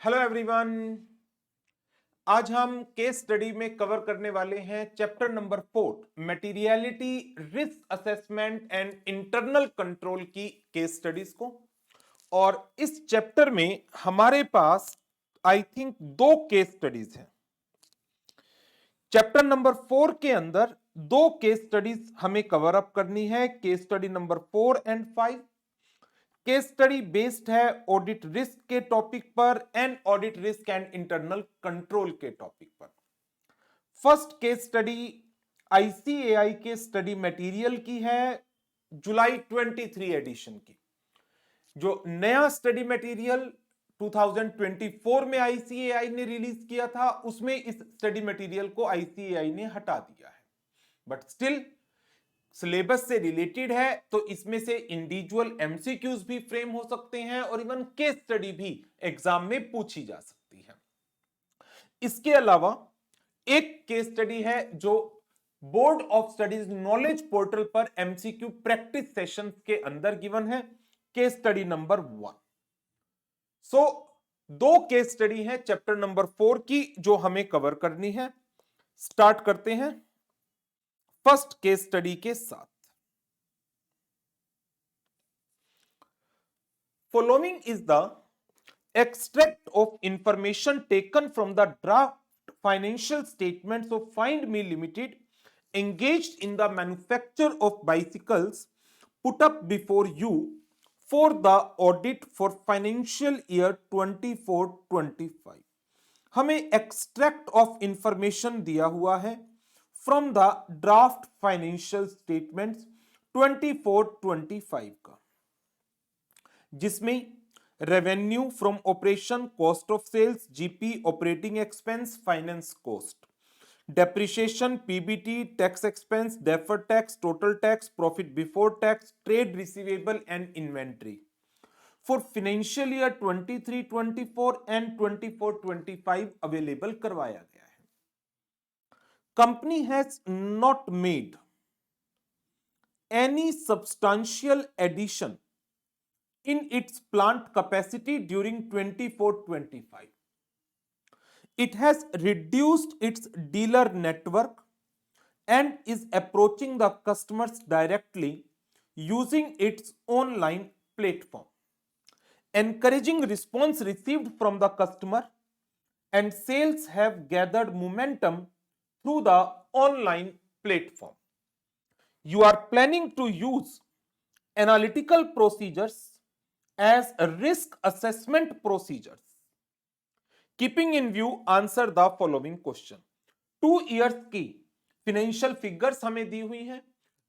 Hello everyone. आज हम case study में कवर करने वाले हैं chapter number 4 materiality, risk assessment and internal control की केस स्टडीज को। और इस चैप्टर में हमारे पास आई थिंक 2 केस स्टडीज हैं। चैप्टर नंबर 4 के अंदर 2 केस स्टडीज हमें कवर अप करनी है, case study number 4 and 5। Case study based है ऑडिट रिस्क के टॉपिक पर and audit risk and internal control के टॉपिक पर। फर्स्ट केस स्टडी आईसीएआई के स्टडी मटेरियल की है, जुलाई 23 एडिशन की। जो नया स्टडी मटेरियल 2024 में आईसीएआई ने रिलीज किया था, उसमें इस स्टडी मटेरियल को आईसीएआई ने हटा दिया है, बट स्टिल सिलेबस से रिलेटेड है, तो इसमें से इंडिविजुअल एमसीक्यूज भी फ्रेम हो सकते हैं और इवन केस स्टडी भी एग्जाम में पूछी जा सकती है। इसके अलावा एक केस स्टडी है जो board of studies knowledge portal पर एमसीक्यू प्रैक्टिस सेशंस के अंदर गिवन है, केस स्टडी नंबर 1। सो 2 केस स्टडी है चैप्टर नंबर 4 की जो हमें कवर करनी है। स्टार्ट करते हैं फर्स्ट केस स्टडी के साथ। Following is the extract of information taken from the draft financial statements of Find Me Limited, engaged in the manufacture of bicycles, put up before you for the audit for financial year 24-25। हमें extract of information दिया हुआ है from the draft financial statements 24-25 का, जिसमें revenue from operation, cost of sales, GP, operating expense, finance cost, depreciation, PBT, tax expense, deferred tax, total tax, profit before tax, trade receivable and inventory for financial year 23-24 and 24-25 available करवाया गया है। Company has not made any substantial addition in its plant capacity during 24-25. It has reduced its dealer network and is approaching the customers directly using its online platform. Encouraging response received from the customer and sales have gathered momentum through the online platform. You are planning to use analytical procedures as risk assessment procedures. Keeping in view, answer the following question. 2 years की financial figures हमें दी हुई हैं।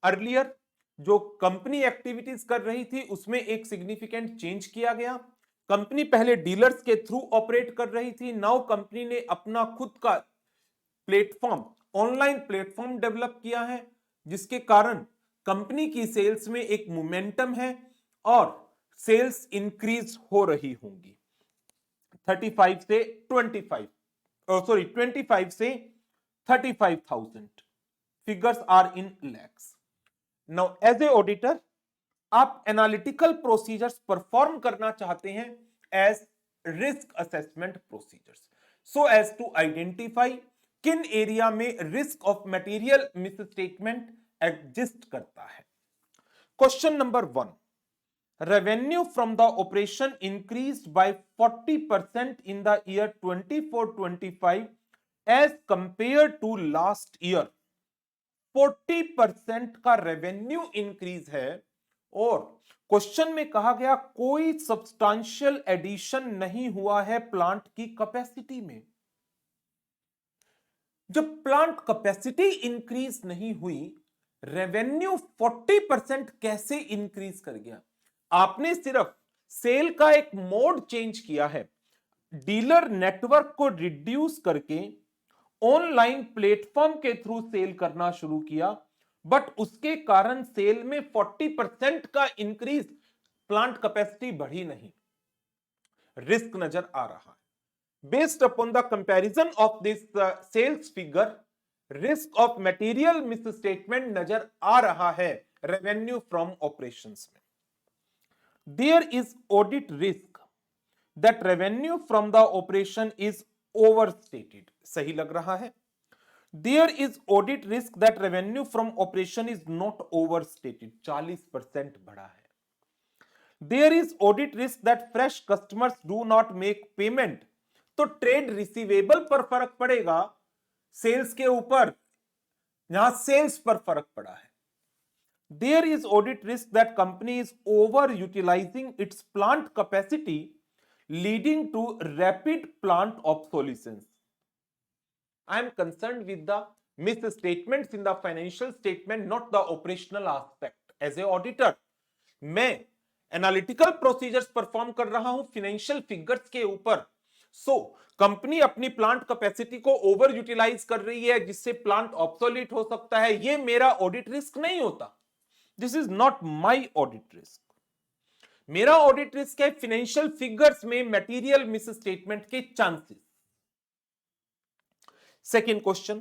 Earlier जो company activities कर रही थी उसमें एक सिग्निफिकेंट चेंज किया गया। कंपनी पहले डीलर्स के थ्रू ऑपरेट कर रही थी, नाउ कंपनी ने अपना खुद का प्लेटफॉर्म, ऑनलाइन प्लेटफॉर्म डेवलप किया है, जिसके कारण कंपनी की सेल्स में एक मोमेंटम है और सेल्स इंक्रीज हो रही होंगी 25 से 35,000। Figures are in lakhs. Now as a auditor आप एनालिटिकल प्रोसीजर्स परफॉर्म करना चाहते हैं as risk assessment procedures, so as to identify किन एरिया में risk of material misstatement exist करता है। Question number 1, revenue from the operation increased by 40% in the year 24-25 as compared to last year। 40% का revenue increase है और question में कहा गया कोई सब्सटेंशियल एडिशन नहीं हुआ है प्लांट की कैपेसिटी में। जब प्लांट कैपेसिटी इंक्रीज नहीं हुई, रेवेन्यू 40% कैसे इंक्रीज कर गया? आपने सिर्फ सेल का एक मोड चेंज किया है, डीलर नेटवर्क को रिड्यूस करके ऑनलाइन प्लेटफॉर्म के थ्रू सेल करना शुरू किया, बट उसके कारण सेल में 40% का इंक्रीज, प्लांट कैपेसिटी बढ़ी नहीं। रिस्क नजर आ रहा है। Based upon the comparison of this sales figure, risk of material misstatement नजर आ रहा है रेवेन्यू फ्रॉम ऑपरेशंस में। There is audit risk that revenue from the operation is overstated. सही लग रहा है. There is audit risk that revenue from operation is not overstated. 40% बढ़ा है. There is audit risk that fresh customers do not make payment. तो trade receivable पर फर्क पड़ेगा, सेल्स के ऊपर. यहां सेल्स पर फर्क पड़ा है. There is audit risk that company is overutilizing its plant capacity, leading to rapid plant obsolescence. I am concerned with the misstatements in the financial statement, not the operational aspect. As a auditor, मैं analytical procedures perform कर रहा हूं financial figures के ऊपर. Company अपनी plant capacity को over utilise कर रही है, जिससे प्लांट ऑब्सोलीट हो सकता है. ये मेरा ऑडिट रिस्क नहीं होता. This is not my audit risk. मेरा ऑडिट रिस्क है फाइनेंशियल फिगर्स में मटेरियल मिस स्टेटमेंट के chances. Second question,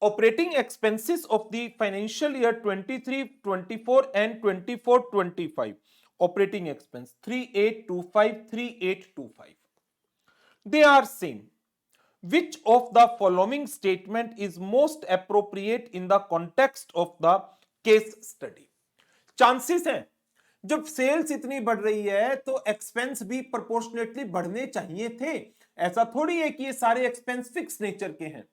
operating expenses of the financial year 23-24 and 24-25. Operating expense 3825, 3825. They are same. Which of the following statement is most appropriate in the context of the case study? Chances हैं, जब sales इतनी बढ़ रही है तो expense भी proportionately बढ़ने चाहिए थे. ऐसा थोड़ी है कि ये सारे एक्सपेंस फिक्स नेचर के हैं.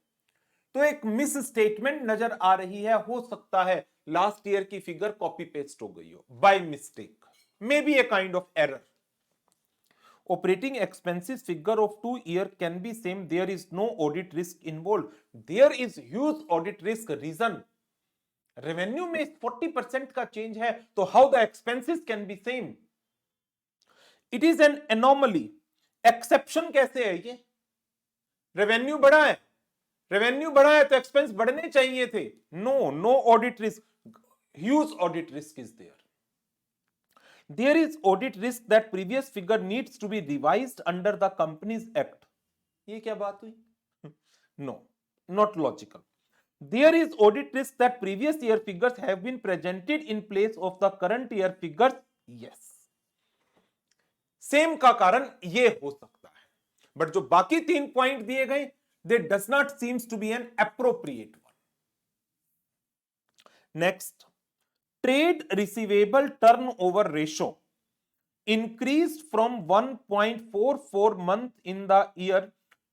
तो एक मिस स्टेटमेंट नजर आ रही है. हो सकता है लास्ट ईयर की फिगर कॉपी पेस्ट हो गई हो by mistake. May be a kind of error. Operating expenses figure of 2 year can be same. There is no audit risk involved. There is huge audit risk. Reason, revenue में 40% का change है, तो how the expenses can be same? It is an anomaly. Exception कैसे है ये? Revenue बढ़ा है, revenue बढ़ा है तो एक्सपेंस बढ़ने चाहिए थे. No, no audit risk. Huge audit risk is there. There is audit risk that previous figure needs to be revised under the Companies Act. ये क्या बात हुई? No, not logical. There is audit risk that previous year figures have been presented in place of the current year figures. Yes. Same का कारण ये हो सकता है. बट जो बाकी 3 पॉइंट दिए गए, they does not seems to be an appropriate one. Next. Trade receivable turnover ratio increased from 1.44 month in the year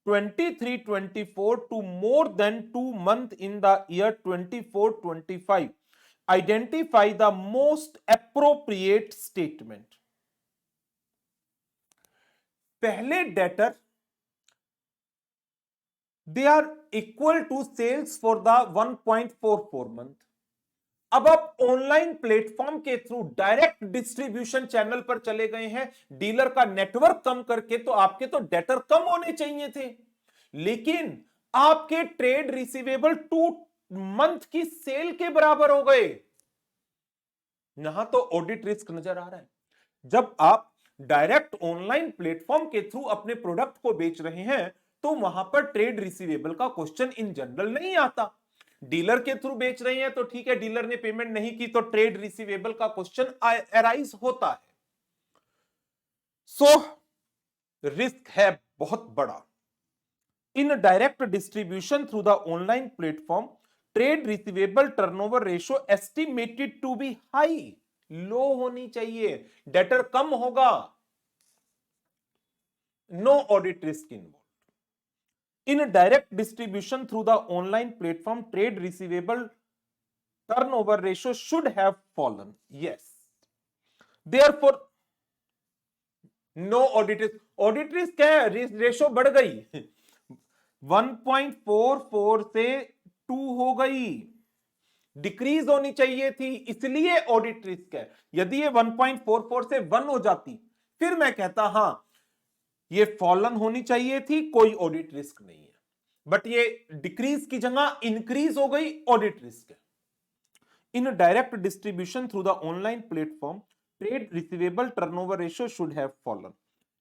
23-24 to more than 2 month in the year 24-25. Identify the most appropriate statement. पहले debtor, they are equal to sales for the 1.44 month. अब आप online platform के through direct distribution channel पर चले गए हैं, dealer का network कम करके, तो आपके तो डेटर कम होने चाहिए थे. लेकिन आपके ट्रेड रिसीवेबल 2 मंथ की सेल के बराबर हो गए. यहां तो ऑडिट रिस्क नजर आ रहा है. जब आप डायरेक्ट ऑनलाइन प्लेटफॉर्म के थ्रू अपने प्रोडक्ट को बेच रहे हैं, तो वहां पर ट्रेड रिसीवेबल का क्वेश्चन इन जनरल नहीं आता. डीलर के थ्रू बेच रहे हैं तो ठीक है, डीलर ने पेमेंट नहीं की तो ट्रेड रिसीवेबल का क्वेश्चन अराइज होता है. सो रिस्क है बहुत बड़ा. In direct distribution through the online platform, trade receivable turnover ratio estimated to be high. Low होनी चाहिए, डेटर कम होगा. No audit risk involve. In direct distribution through the online platform, trade receivable turnover ratio should have fallen. Yes. Therefore, no audit risk. Audit risk क्या है? Ratio बढ़ गई. 1.44 से 2 हो गई. डिक्रीज होनी चाहिए थी, इसलिए ऑडिट रिस्क है. यदि ये 1.44 से 1 हो जाती, फिर मैं कहता हां ये फॉलन होनी चाहिए थी, कोई ऑडिट रिस्क नहीं है. बट ये डिक्रीज की जगह इंक्रीज हो गई, ऑडिट रिस्क है. In direct distribution through the online platform, trade receivable turnover ratio should have fallen.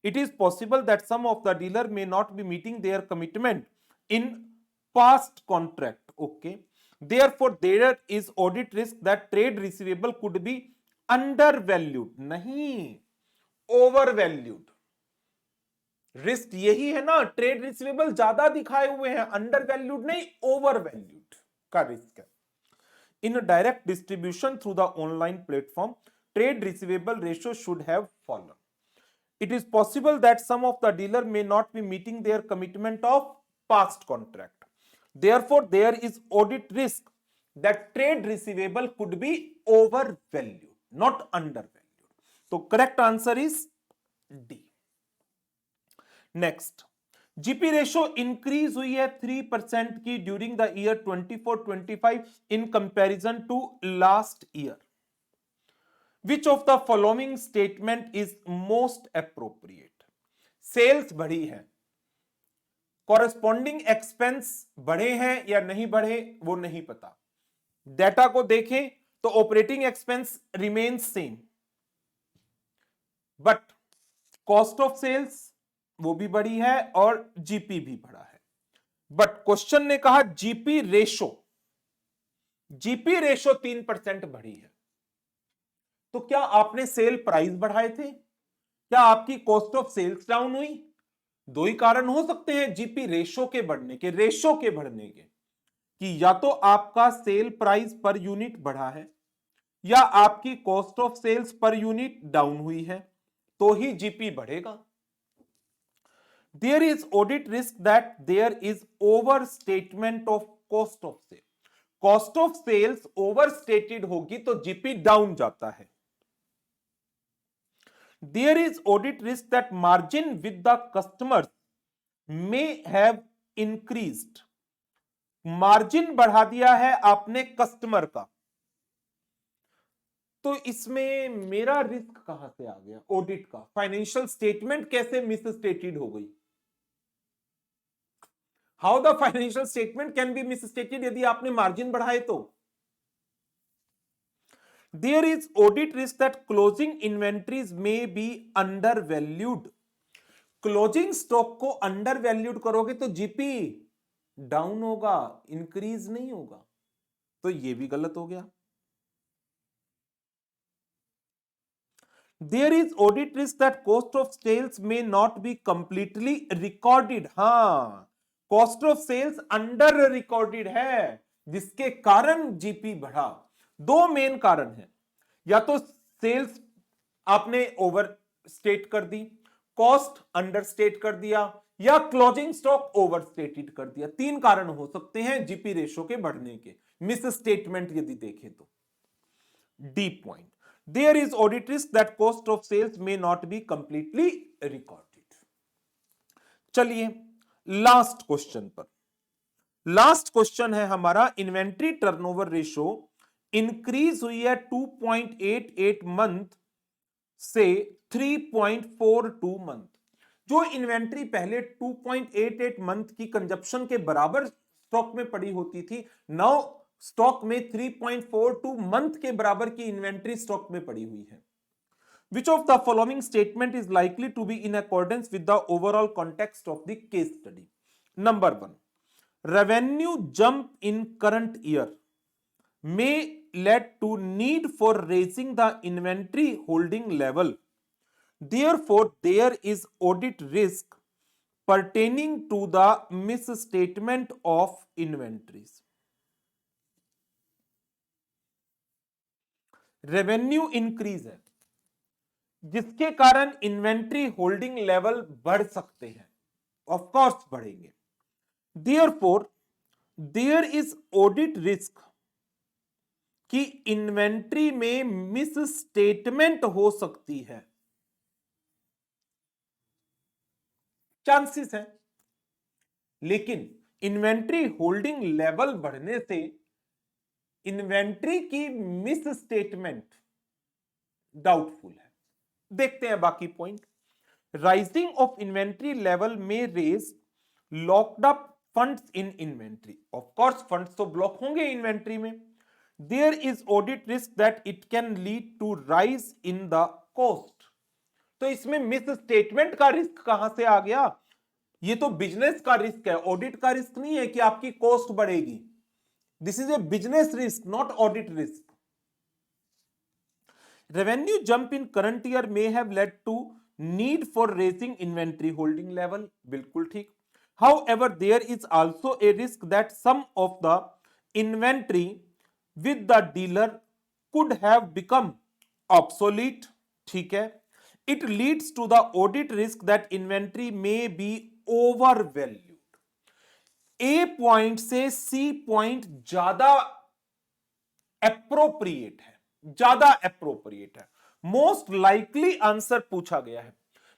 It is possible that some of the dealer may not be meeting their commitment in past contract. Okay, therefore there is audit risk that trade receivable could be under valued. नहीं, over valued. Risk यही है ना, trade receivable ज्यादा दिखाए हुए हैं, under valued नहीं, over valued का रिस्क है। In direct distribution through the online platform, trade receivable ratio should have fallen. It is possible that some of the dealer may not be meeting their commitment of past contract. Therefore, there is audit risk that trade receivable could be overvalued, not undervalued. So, correct answer is D. Next, GP ratio increase हुई है 3% की during the year 24-25 in comparison to last year. Which of the following statement is most appropriate? Sales बढ़ी है, corresponding expense बढ़े हैं या नहीं बढ़े वो नहीं पता। डेटा को देखें तो operating expense remains same, but cost of sales वो भी बढ़ी है और जीपी भी बढ़ा है। बट क्वेश्चन ने कहा जीपी रेशो 3% बढ़ी है। तो क्या आपने सेल प्राइस बढ़ाए थे? क्या आपकी कॉस्ट ऑफ सेल्स डाउन हुई? दो ही कारण हो सकते हैं जीपी रेशो के बढ़ने के, कि या तो आपका सेल प्राइस पर यूनिट बढ़ा है या आपकी cost of sales per unit down हुई है, तो ही जीपी बढ़ेगा। There is audit risk that there is over statement of cost of sale. Cost of sales over stated होगी तो जीपी डाउन जाता है। There is audit risk that margin with the customers may have increased. Margin बढ़ा दिया है आपने customer का, तो इसमें मेरा रिस्क कहां से आ गया? ऑडिट का। फाइनेंशियल स्टेटमेंट कैसे मिस स्टेटेड हो गई? How the financial statement can be miss stated यदि आपने मार्जिन बढ़ाए तो? There is audit risk that closing inventories may be undervalued. Closing stock को अंडर वैल्यूड करोगे तो जीपी डाउन होगा, इंक्रीज नहीं होगा, तो ये भी गलत हो गया। There is audit risk that cost of sales may not be completely recorded. हां, cost of sales under recorded है जिसके कारण जीपी बढ़ा। दो मेन कारण है, या तो सेल्स आपने ओवर स्टेट कर दी, कॉस्ट अंडर स्टेट कर दिया, या क्लोजिंग स्टॉक ओवर स्टेटेड कर दिया। तीन कारण हो सकते हैं जीपी रेशो के बढ़ने के, मिस स्टेटमेंट यदि देखें तो। D point, there is audit risk that cost of sales may not be completely recorded. चलिए लास्ट क्वेश्चन पर। लास्ट क्वेश्चन है हमारा, इन्वेंट्री टर्नओवर रेशो इंक्रीज हुई है 2.88 मंथ से 3.42 मंथ। जो इन्वेंट्री पहले 2.88 मंथ की कंजप्शन के बराबर स्टॉक में पड़ी होती थी, नाउ स्टॉक में 3.42 मंथ के बराबर की इन्वेंट्री स्टॉक में पड़ी हुई है। Which of the following statement is likely to be in accordance with the overall context of the case study? Number 1, revenue jump in current year may lead to need for raising the inventory holding level. Therefore, there is audit risk pertaining to the misstatement of inventories. Revenue increase है जिसके कारण inventory holding level बढ़ सकते हैं, of course बढ़ेंगे। Therefore there is audit risk कि inventory में misstatement हो सकती है, चांसेस है, लेकिन इन्वेंट्री होल्डिंग लेवल बढ़ने से इन्वेंट्री की मिस स्टेटमेंट डाउटफुल है। देखते हैं बाकी point. Rising of inventory level में raise locked up funds in inventory. Of course funds तो ब्लॉक होंगे इन्वेंट्री में। There is audit risk that it can lead to rise in the cost. तो इसमें मिस स्टेटमेंट का risk कहां से आ गया? ये तो बिजनेस का रिस्क है, ऑडिट का रिस्क नहीं है कि आपकी कॉस्ट बढ़ेगी। This is a business risk, not audit risk. Revenue jump in current year may have led to need for raising inventory holding level, बिल्कुल ठीक। However, there is also a risk that some of the inventory with the dealer could have become obsolete, ठीक है। It leads to the audit risk that inventory may be overvalued. A point से C point ज्यादा appropriate है, ज्यादा appropriate है। Most likely answer पूछा गया है।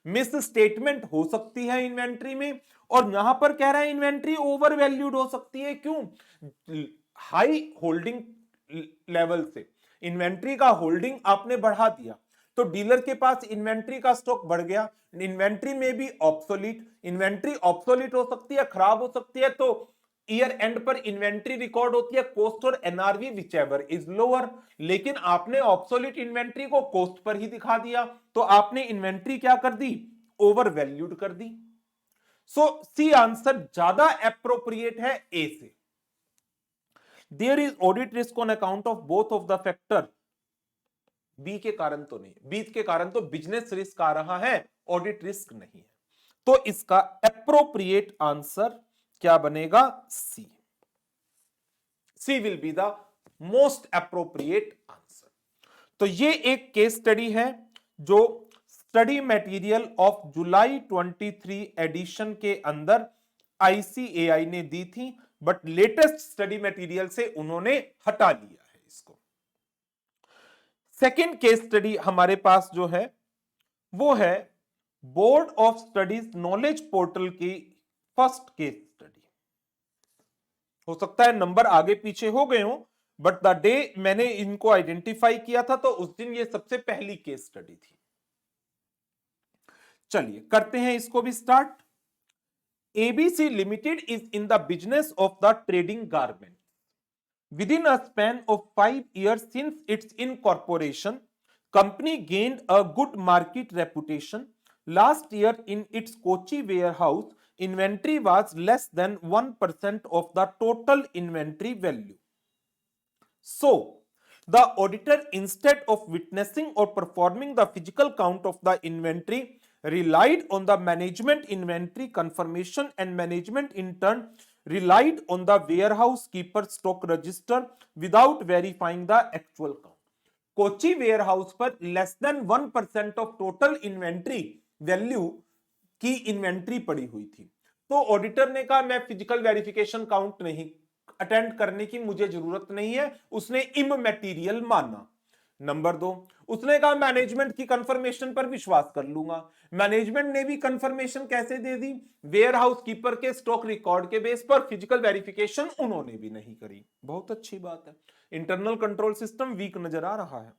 मिस स्टेटमेंट हो सकती है इन्वेंट्री में, और यहां पर कह रहा है इन्वेंट्री ओवर वैल्यूड हो सकती है। क्यों? हाई होल्डिंग लेवल से इन्वेंट्री का होल्डिंग आपने बढ़ा दिया, तो डीलर के पास इन्वेंट्री का स्टॉक बढ़ गया। इन्वेंट्री में भी ऑब्सोलीट, इन्वेंट्री ऑब्सोलीट हो सकती है, खराब हो सकती है। तो ईयर एंड पर इन्वेंट्री रिकॉर्ड होती है कॉस्ट और एनआरवी विचएवर इज लोअर, लेकिन आपने ऑब्सोलीट इन्वेंट्री को कॉस्ट पर ही दिखा दिया, तो आपने इन्वेंट्री क्या कर दी? ओवर वैल्यूड कर दी। सो सी आंसर ज्यादा एप्रोप्रिएट है ए से। There is audit risk on account of both of the factor, B के कारण तो नहीं, बी के कारण तो बिजनेस रिस्क आ रहा है, ऑडिट रिस्क नहीं है। तो इसका एप्रोप्रिएट आंसर क्या बनेगा? C. C will be the most appropriate answer. तो ये एक केस स्टडी है जो study material of July 23 edition के अंदर आईसीएआई ने दी थी, बट लेटेस्ट स्टडी मटेरियल से उन्होंने हटा लिया है इसको। सेकेंड केस स्टडी हमारे पास जो है वो है board of studies knowledge portal की फर्स्ट केस स्टडी। हो सकता है नंबर आगे पीछे हो गए हो, बट द डे मैंने इनको आइडेंटिफाई किया था तो उस दिन ये सबसे पहली केस स्टडी थी। चलिए करते हैं इसको भी start. ABC limited is in the business of the trading garment. Within a span of 5 years since its incorporation, company gained a good market reputation. Last year in its Kochi warehouse, inventory was less than 1% of the total inventory value. So, the auditor, instead of witnessing or performing the physical count of the inventory, relied on the management inventory confirmation, and management in turn relied on the warehouse keeper stock register without verifying the actual count. Kochi warehouse पर less than 1% of total inventory value की inventory पड़ी हुई थी। तो auditor ने कहा मैं physical verification count नहीं अटेंड करने की मुझे जरूरत नहीं है, उसने इममैटीरियल माना। नंबर 2, उसने कहा मैनेजमेंट की कंफर्मेशन पर विश्वास कर लूंगा। मैनेजमेंट ने भी कंफर्मेशन कैसे दे दी? वेयरहाउस कीपर के स्टॉक रिकॉर्ड के बेस पर। फिजिकल वेरिफिकेशन उन्होंने भी नहीं करी। बहुत अच्छी बात है, इंटरनल कंट्रोल सिस्टम वीक नजर आ रहा है।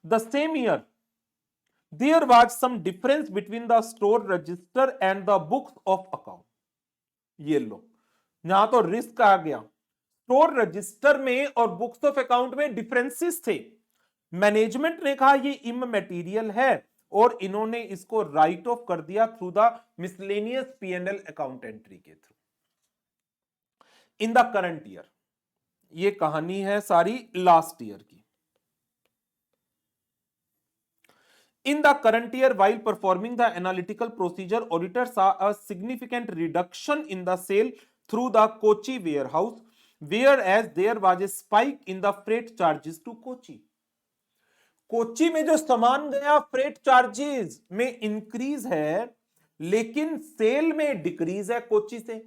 The same year there was some difference between the store register and the books of account. ये लो, यहां तो रिस्क आ गया। स्टोर रजिस्टर में और बुक्स ऑफ अकाउंट में डिफरेंसेस थे। मैनेजमेंट ने कहा ये इममैटीरियल है और इन्होंने इसको राइट ऑफ कर दिया through the miscellaneous PNL account entry के through. In the current year, ये कहानी है सारी लास्ट ईयर की। In the current year, while performing the analytical procedure, auditors saw a significant reduction in the sale through the Kochi warehouse, whereas there was a spike in the freight charges to Kochi. Kochi में जो सामान गया freight charges में increase है, लेकिन cell में decrease है कोची से।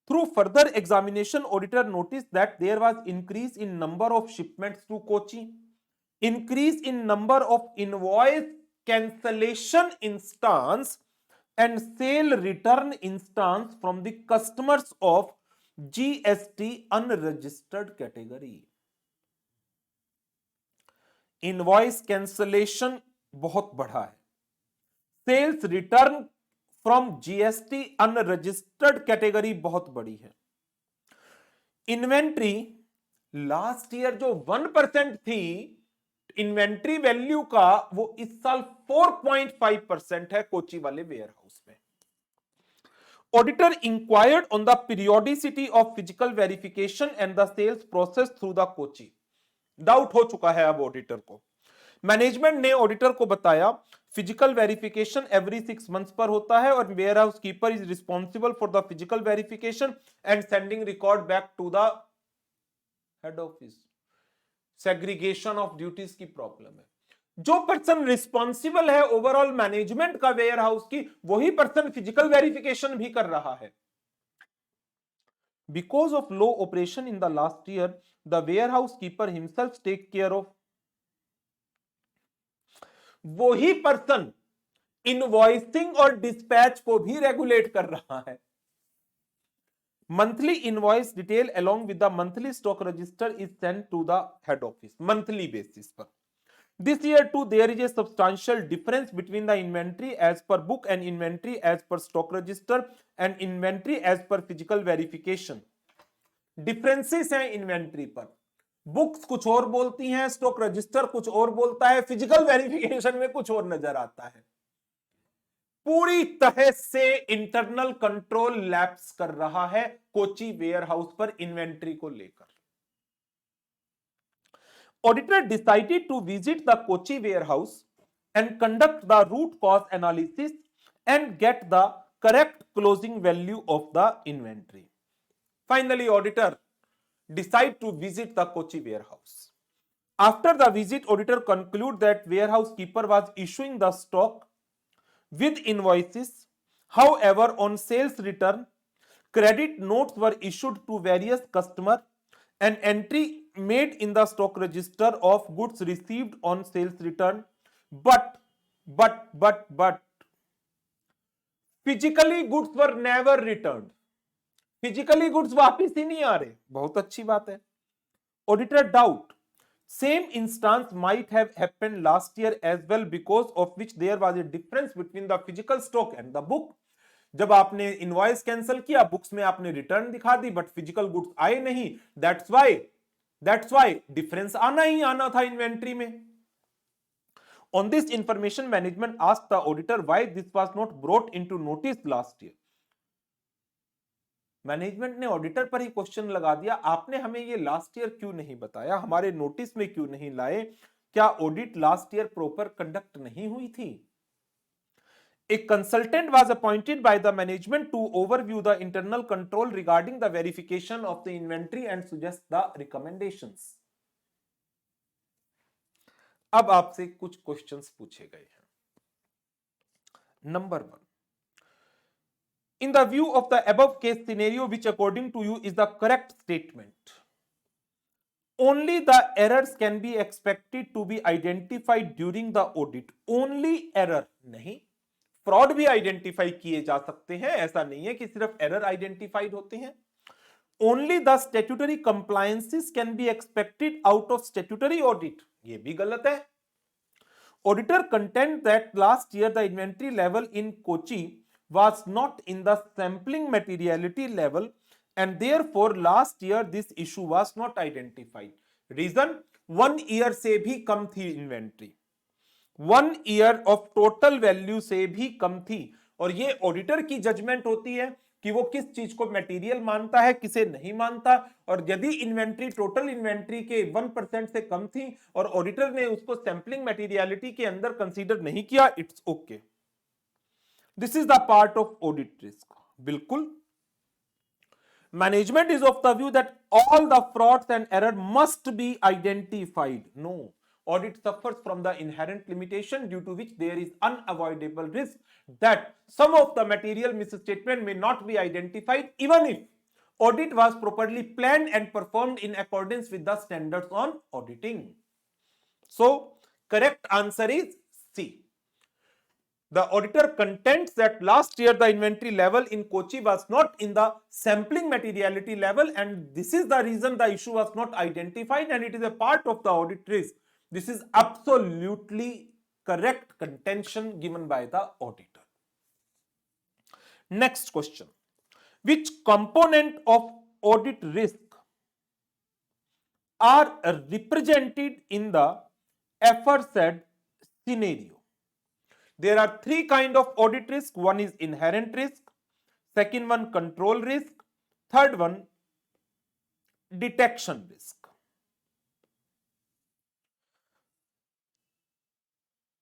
Through further examination, auditor notice that there was increase in number of shipments to Kochi, increase in number of invoice cancellation instance and sale return instance from the customers of GST unregistered category. Invoice cancellation बहुत बढ़ा है, sales return from GST unregistered category बहुत बड़ी है। Inventory last year जो 1% थी inventory value का, वो इस साल 4.5% है कोची वाले वेयरहाउस में। Auditor inquired on the periodicity of physical verification and the sales process through the Kochi. Doubt हो चुका है अब ऑडिटर को। मैनेजमेंट ने ऑडिटर को बताया फिजिकल वेरिफिकेशन एवरी 6 मंथ्स पर होता है और warehouse keeper is responsible for the physical verification and sending record back to the head office. Segregation of duties की प्रॉब्लम है। जो पर्सन रिस्पॉन्सिबल है ओवरऑल मैनेजमेंट का वेयर हाउस की, वही पर्सन फिजिकल वेरिफिकेशन भी कर रहा है। Because of low operation in the last year the warehouse keeper himself take care of, वही पर्सन इनवॉइसिंग और डिस्पैच को भी रेगुलेट कर रहा है। Monthly invoice detail along with the monthly stock register is sent to the head office monthly basis पर। This year too there is a substantial difference between the inventory as per book and inventory as per stock register and inventory as per physical verification. Differences हैं inventory पर, books कुछ और बोलती हैं, stock register कुछ और बोलता है, फिजिकल वेरिफिकेशन में कुछ और नजर आता है। पूरी तरह से इंटरनल कंट्रोल लैप्स कर रहा है कोची वेयर हाउस पर इन्वेंट्री को लेकर। Auditor decided to visit the Kochi warehouse and conduct the root cause analysis and get the correct closing value of the inventory. Finally, auditor decide to visit the Kochi warehouse. After the visit, auditor conclude that warehouse keeper was issuing the stock with invoices. However, on sales return, credit notes were issued to various customers. An entry made in the stock register of goods received on sales return, but physically goods were never returned. Physically goods वापिस ही नहीं आ रहे। बहुत अच्छी बात है। Auditor doubt same instance might have happened last year as well, because of which there was a difference between the physical stock and the book. जब आपने invoice cancel किया, बुक्स में आपने रिटर्न दिखा दी, बट फिजिकल गुड्स आए नहीं। That's why difference आना ही आना था इन्वेंट्री में। On this information management asked the auditor why this was not brought into notice last year. Management ने ऑडिटर पर ही क्वेश्चन लगा दिया, आपने हमें ये लास्ट ईयर क्यों नहीं बताया, हमारे नोटिस में क्यों नहीं लाए? क्या audit last year proper conduct नहीं हुई थी? A consultant was appointed by the management to overview the internal control regarding the verification of the inventory and suggest the recommendations. अब आपसे कुछ क्वेश्चंस पूछे गए हैं। Number 1, in the view of the above case scenario, which according to you is the correct statement? Only the errors can be expected to be identified during the audit. Only error नहीं, fraud भी identify किए जा सकते हैं, ऐसा नहीं है कि सिर्फ एरर आइडेंटिफाइड होते हैं। Only the statutory compliances can be expected out of statutory audit, ये भी गलत है। Auditor content that last year the inventory level in Kochi was not in the sampling materiality level and therefore last year this issue was not identified. Reason, 1 year से भी कम थी inventory, 1 year of total value से भी कम थी। और ये auditor की judgement होती है कि वो किस चीज को मटेरियल मानता है, किसे नहीं मानता। और यदि इन्वेंट्री टोटल इन्वेंट्री के 1% से कम थी और ऑडिटर ने उसको सैंपलिंग मटेरियलिटी के अंदर कंसीडर नहीं किया, it's okay. This is the part of audit risk. बिल्कुल, management is of the view that all the frauds and error must be identified. No, audit suffers from the inherent limitation due to which there is unavoidable risk that some of the material misstatement may not be identified even if audit was properly planned and performed in accordance with the standards on auditing. So correct answer is C. The auditor contends that last year the inventory level in Kochi was not in the sampling materiality level and this is the reason the issue was not identified and it is a part of the audit risk. This is absolutely correct contention given by the auditor. Next question. Which component of audit risk are represented in the aforesaid scenario? There are 3 kinds of audit risk. One is inherent risk, second one control risk, third one detection risk.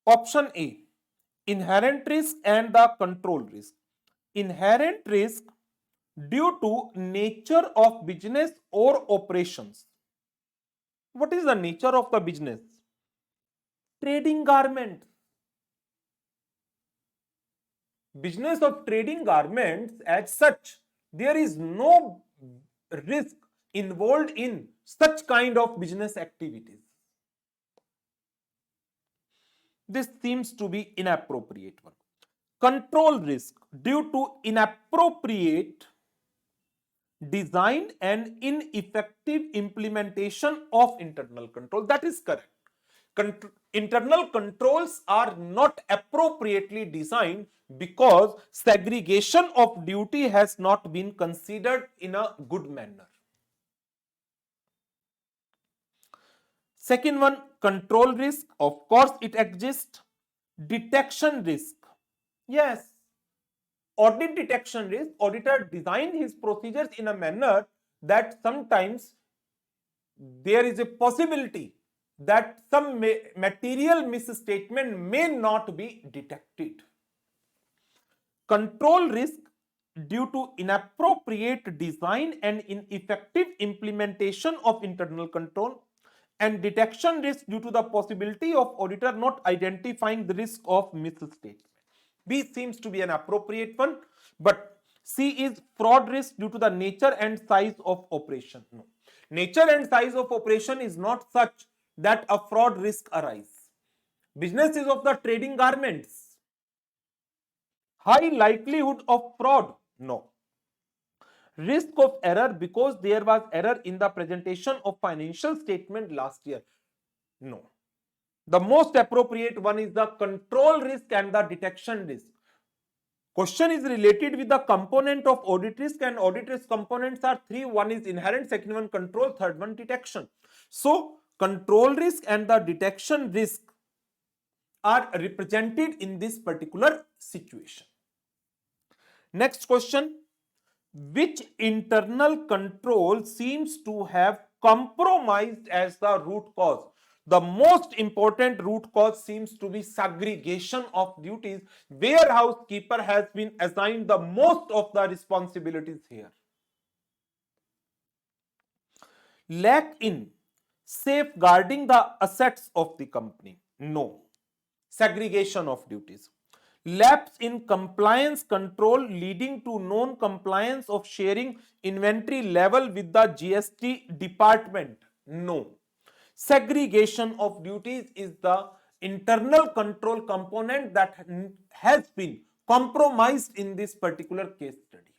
Option A, inherent risk and the control risk. Inherent risk due to nature of business or operations. What is the nature of the business? Trading garments. Business of trading garments as such, there is no risk involved in such kind of business activities. This seems to be inappropriate one. Control risk due to inappropriate design and ineffective implementation of internal control. That is correct. Internal controls are not appropriately designed because segregation of duty has not been considered in a good manner. Second one, control risk. Of course, it exists. Detection risk. Yes. Audit detection risk. Auditor designed his procedures in a manner that sometimes there is a possibility that some material misstatement may not be detected. Control risk due to inappropriate design and ineffective implementation of internal control, and detection risk due to the possibility of auditor not identifying the risk of misstatement. B seems to be an appropriate one, but C is fraud risk due to the nature and size of operation. No. Nature and size of operation is not such that a fraud risk arises. Business is of the trading garments. High likelihood of fraud? No. Risk of error because there was error in the presentation of financial statement last year? No. The most appropriate one is the control risk and the detection risk. Question is related with the component of audit risk, and audit risk components are three. One is inherent, second one control, third one detection. So control risk and the detection risk are represented in this particular situation. Next question. Which internal control seems to have compromised as the root cause? The most important root cause seems to be segregation of duties. Warehouse keeper has been assigned the most of the responsibilities here. Lack in safeguarding the assets of the company? No. Segregation of duties. Lapse in compliance control leading to non-compliance of sharing inventory level with the GST department? No. Segregation of duties is the internal control component that has been compromised in this particular case study.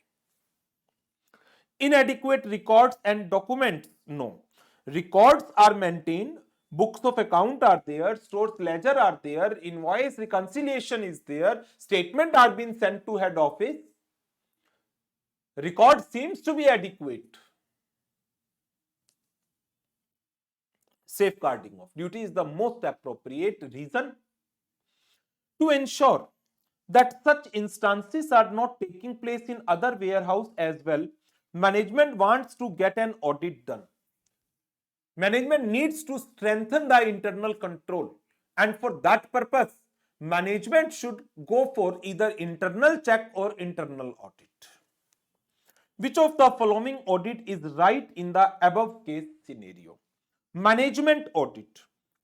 Inadequate records and documents? No. Records are maintained, books of account are there, stores ledger are there, invoice reconciliation is there, statement are being sent to head office. Record seems to be adequate. Safeguarding of duty is the most appropriate reason to ensure that such instances are not taking place in other warehouse as well. Management wants to get an audit done. Management needs to strengthen the internal control, and for that purpose, management should go for either internal check or internal audit. Which of the following audit is right in the above case scenario? Management audit,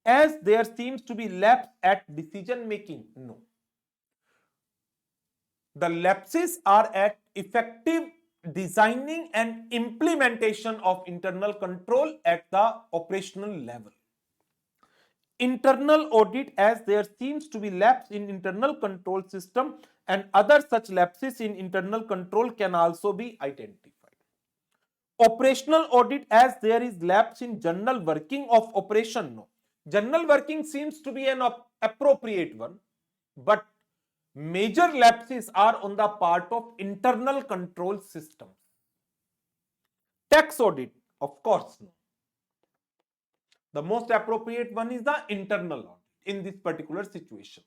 as there seems to be lapse at decision making? No. The lapses are at effective designing and implementation of internal control at the operational level. Internal audit, as there seems to be lapse in internal control system, and other such lapses in internal control can also be identified. Operational audit, as there is lapse in general working of operation. No. General working seems to be an appropriate one, but major lapses are on the part of internal control system. Tax audit, of course, no. The most appropriate one is the internal audit in this particular situation.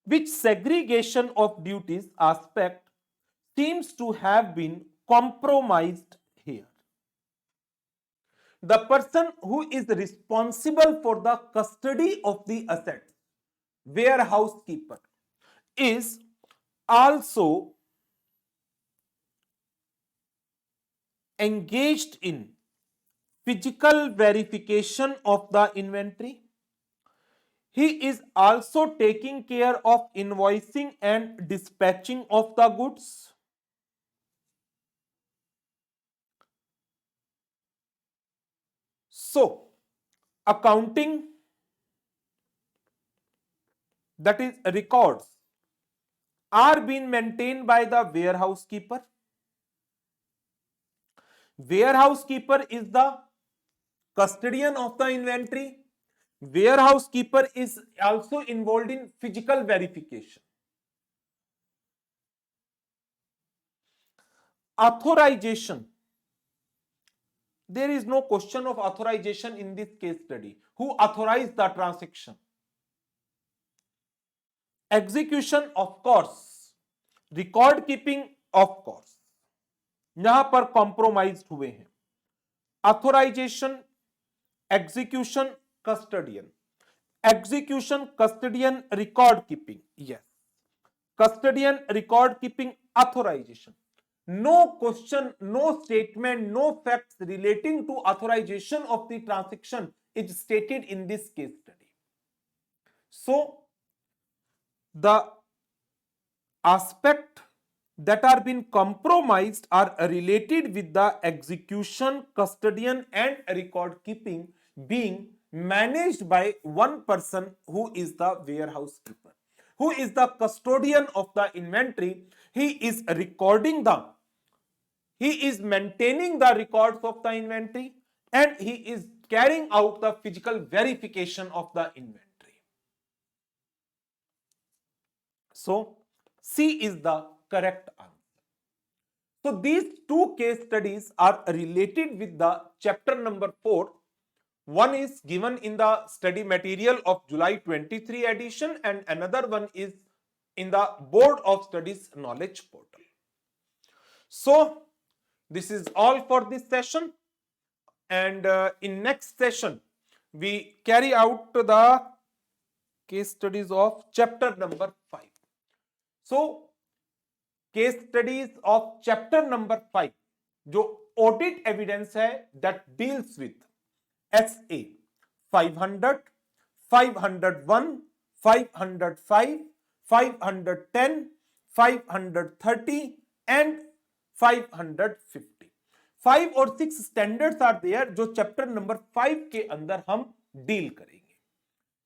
Which segregation of duties aspect seems to have been compromised here? The person who is responsible for the custody of the assets warehouse keeper is also engaged in physical verification of the inventory. He is also taking care of invoicing and dispatching of the goods. So, accounting, that is records, are being maintained by the warehouse keeper. Warehouse keeper is the custodian of the inventory. Warehouse keeper is also involved in physical verification. Authorization. There is no question of authorization in this case study. Who authorized the transaction? Execution, of course. Record keeping, of course. यहां पर compromise हुए हैं. Authorization, execution, custodian. Execution, custodian, record keeping. Yes. Custodian, record keeping, authorization. No question, no statement, no facts relating to authorization of the transaction is stated in this case study. So, the aspect that are being compromised are related with the execution, custodian and record keeping being managed by one person who is the warehouse keeper, who is the custodian of the inventory. He is recording he is maintaining the records of the inventory and he is carrying out the physical verification of the inventory. So, C is the correct answer. So, these two case studies are related with the chapter number 4. One is given in the study material of July 23 edition and another one is in the Board of Studies knowledge portal. So, this is all for this session, and in next session we carry out the case studies of chapter number 5. So, case studies of chapter number 5 जो audit evidence है that deals with SA 500, 501, 505, 510, 530 and 550. 5 और 6 standards are there जो chapter number 5 के अंदर हम deal करेंगे.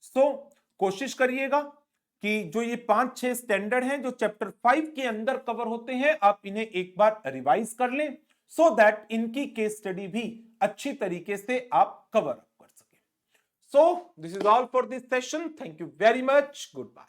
सो कोशिश करिएगा कि जो ये 5-6 स्टैंडर्ड हैं जो चैप्टर 5 के अंदर कवर होते हैं आप इन्हें एक बार रिवाइज कर लें सो दैट इनकी केस स्टडी भी अच्छी तरीके से आप कवर अप कर सकें. So this is all for this session. Thank you very much. Good bye.